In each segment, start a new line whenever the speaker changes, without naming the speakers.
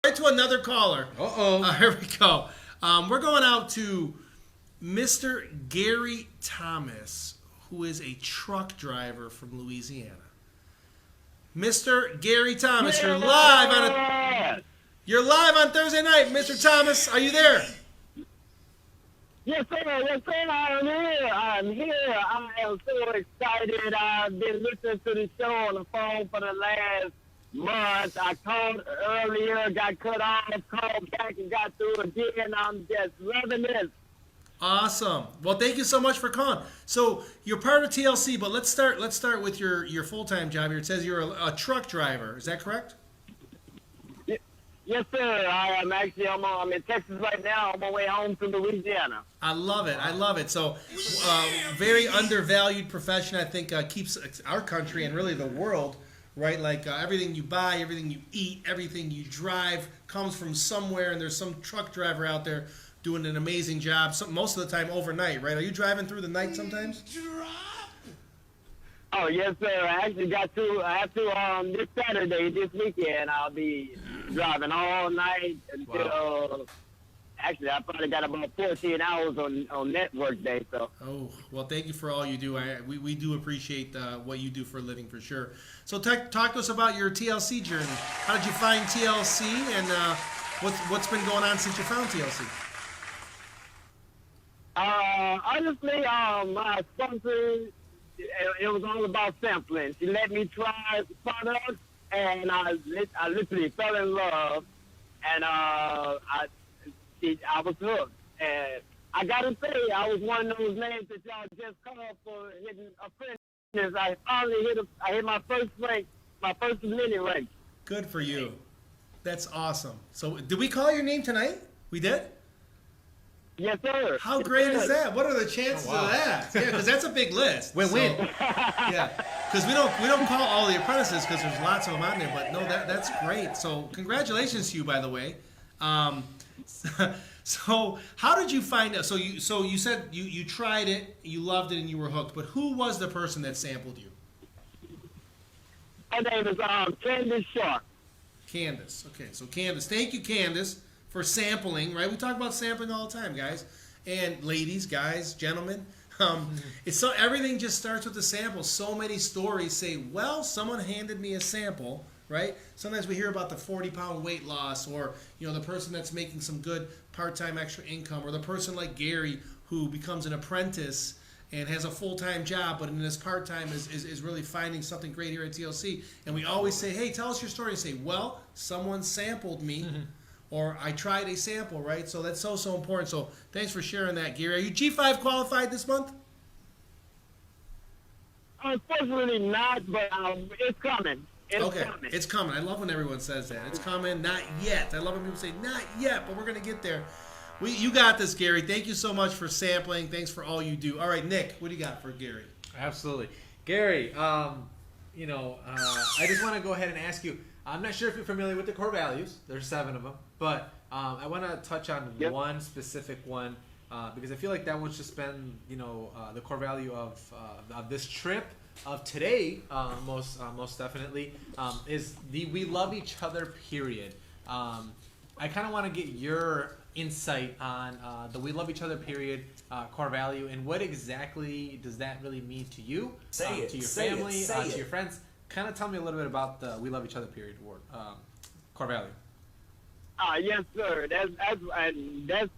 Right to another caller.
Uh-oh.
Here we go. We're going out to Mr. Gary Thomas, who is a truck driver from Louisiana. Mr. Gary Thomas, you're live on Thursday night. Mr. Thomas, are you there?
Yes, sir. Yes, sir. I'm here. I am so excited. I've been listening to the show on the phone for the last month. I called earlier, got cut off, called back, and got through again. I'm just loving this.
Awesome. Well, thank you so much for calling. So you're part of TLC, but let's start with your full-time job here. It says you're a truck driver. Is that correct?
Yes, sir. I am actually. I'm in Texas right now. On my way home to Louisiana.
I love it. I love it. So, very undervalued profession. I think keeps our country and really the world, right? Like everything you buy, everything you eat, everything you drive comes from somewhere, and there's some truck driver out there doing an amazing job. Most of the time overnight, right? Are you driving through the night sometimes?
Oh, yes, sir. I actually I have to, this Saturday, this weekend, I'll be driving all night until, actually, I probably got about 14 hours on network day, so.
Oh, well, thank you for all you do. We do appreciate what you do for a living, for sure. So talk to us about your TLC journey. How did you find TLC, and what's been going on since you found TLC?
Honestly, my sponsor, it was all about sampling. She let me try products, and I literally fell in love, and I was hooked. And I gotta say, I was one of those names that y'all just called for hitting apprentice. I finally hit my first rank, my first mini rank.
Good for you. That's awesome. So, did we call your name tonight? We did?
Yes, sir.
How great is that? What are the chances of that? Yeah, because that's a big list.
Win-win.
So, yeah, because we don't call all the apprentices because there's lots of them on there. But no, that's great. So congratulations to you, by the way. So how did you find out? So you said you tried it, you loved it, and you were hooked. But who was the person that sampled you?
Her name is Candace Sharp.
Candace. Okay, so Candace. Thank you, Candace, for sampling, right? We talk about sampling all the time, guys. And ladies, guys, gentlemen. It's so everything just starts with a sample. So many stories say, well, someone handed me a sample, right? Sometimes we hear about the 40-pound weight loss, or the person that's making some good part-time extra income, or the person like Gary who becomes an apprentice and has a full-time job, but in his part-time is really finding something great here at TLC. And we always say, hey, tell us your story. And say, well, someone sampled me. Or I tried a sample, right? So that's so important. So thanks for sharing that, Gary. Are you G5 qualified this month?
Unfortunately not, but it's coming.
It's coming. I love when everyone says that. It's coming, not yet. I love when people say, not yet, but we're going to get there. You got this, Gary. Thank you so much for sampling. Thanks for all you do. All right, Nick, what do you got for Gary?
Absolutely. Gary, I just want to go ahead and ask you, I'm not sure if you're familiar with the core values. There's 7 of them. But I want to touch on one specific one because I feel like that one's just been, the core value of this trip of today, most definitely, is the we love each other period. I kind of want to get your insight on the we love each other period core value, and what exactly does that really mean to you, to your family, to your friends. Kind of tell me a little bit about the we love each other period word, core value.
Yes, sir. That's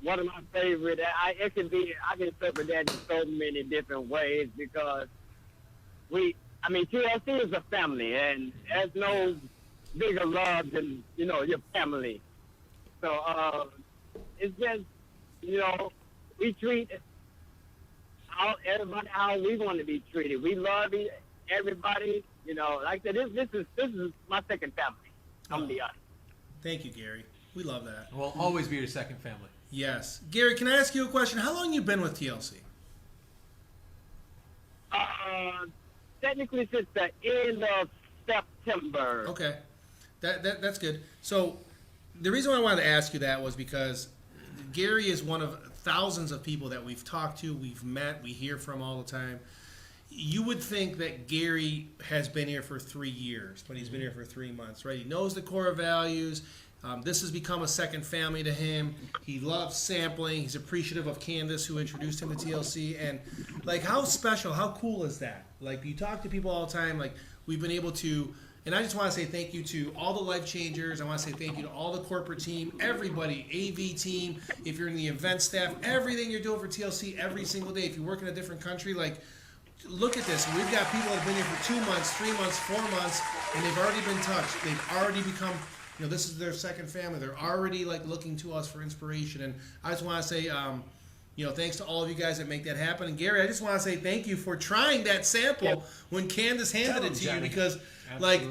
one of my favorite. I can interpret that in so many different ways because TLC is a family, and there's no bigger love than your family. So it's just we treat everybody how we want to be treated. We love everybody. Like I said, this is my second family. I'm gonna be honest.
Thank you, Gary. We love that.
We'll always be your second family.
Yes. Gary, can I ask you a question? How long have you been with TLC?
Technically since the end of September.
Okay. That's good. So the reason why I wanted to ask you that was because Gary is one of thousands of people that we've talked to, we've met, we hear from all the time. You would think that Gary has been here for 3 years, but he's been here for 3 months, right? He knows the core values, This has become a second family to him. He loves sampling. He's appreciative of Candace, who introduced him to TLC. And, like, how special, how cool is that? Like, you talk to people all the time. Like, we've been able to, and I just want to say thank you to all the life changers. I want to say thank you to all the corporate team, everybody, AV team, if you're in the event staff, everything you're doing for TLC every single day. If you work in a different country, like, look at this. We've got people that have been here for 2 months, 3 months, 4 months, and they've already been touched. They've already become, this is their second family. They're already, like, looking to us for inspiration. And I just want to say, thanks to all of you guys that make that happen. And Gary, I just want to say thank you for trying that sample when Candace handed it to you, because, like,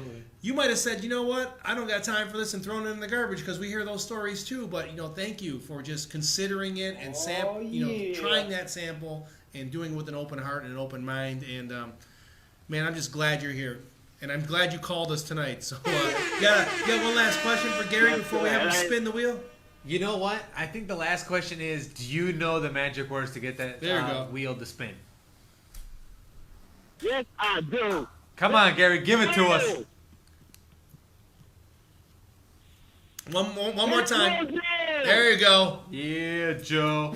you might have said, you know what, I don't got time for this, and thrown it in the garbage, because we hear those stories too. But, thank you for just considering it and trying that sample and doing it with an open heart and an open mind. And, man, I'm just glad you're here. And I'm glad you called us tonight. So, got one last question for Gary before we have him spin the wheel?
You know what? I think the last question is, do you know the magic words to get that wheel to spin?
Yes, I do.
Come on, Gary, give it to us.
One more time. There you go.
Yeah, Joe.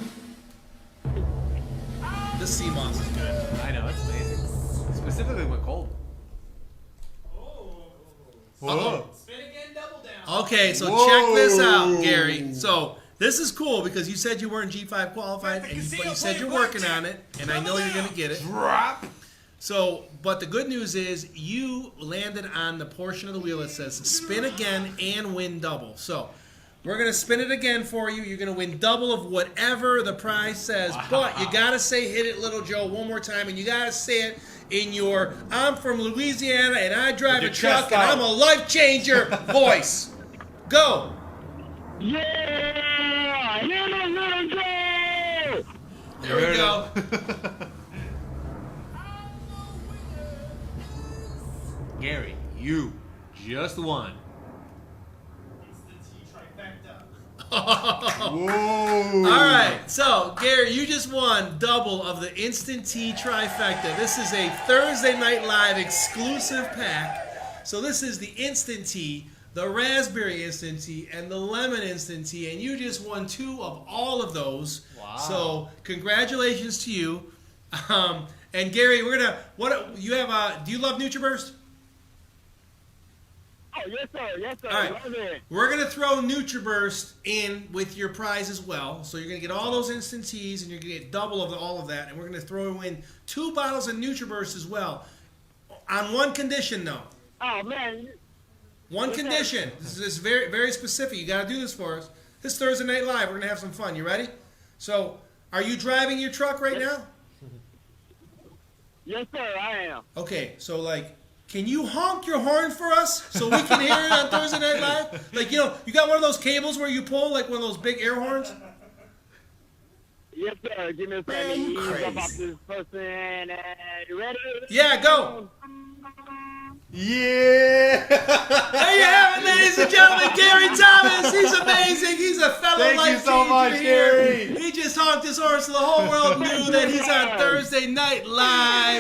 This sea moss is good.
I know, it's amazing. Specifically when cold.
Uh-oh.
Spin again, double down.
Okay, so check this out, Gary. So this is cool because you said you weren't G5 qualified, but you said you're working on it, and I know you're going to get it.
Drop.
So, but the good news is you landed on the portion of the wheel that says spin again and win double. So we're going to spin it again for you. You're going to win double of whatever the prize says, but you got to say hit it, Little Joe, one more time, and you got to say it in your I'm from Louisiana and I drive a truck and I'm a life changer voice. Go.
Yeah! Hit it, Little Joe!
There we go.
Gary, you just won.
Whoa. All right, so Gary, you just won double of the Instant Tea Trifecta. This is a Thursday Night Live exclusive pack. So this is the Instant Tea, the Raspberry Instant Tea, and the Lemon Instant Tea, and you just won 2 of all of those.
Wow.
So congratulations to you. And Gary, we're gonna do you love NutriBurst?
Oh, yes, sir. Yes, sir.
All right.
Love it.
We're going to throw NutriBurst in with your prize as well. So you're going to get all those instant teas, and you're going to get double of all of that. And we're going to throw in 2 bottles of NutriBurst as well. On one condition, though.
Oh, man.
One condition. This is very, very specific. You got to do this for us. This Thursday Night Live, we're going to have some fun. You ready? So, are you driving your truck right now?
Yes, sir, I am.
Okay, so, like, can you honk your horn for us so we can hear it on Thursday Night Live? Like, you got one of those cables where you pull, like one of those big air horns?
Yes, sir. Give me a
Man,
second.
you
Ease
crazy.
up off this person. You ready?
Yeah, go.
Yeah!
There you have it, ladies and gentlemen. Gary Thomas. He's amazing. He's a fellow
Thank
life
you so much,
changer here.
Gary.
He just honked his horn so the whole world knew that he's on Thursday Night Live.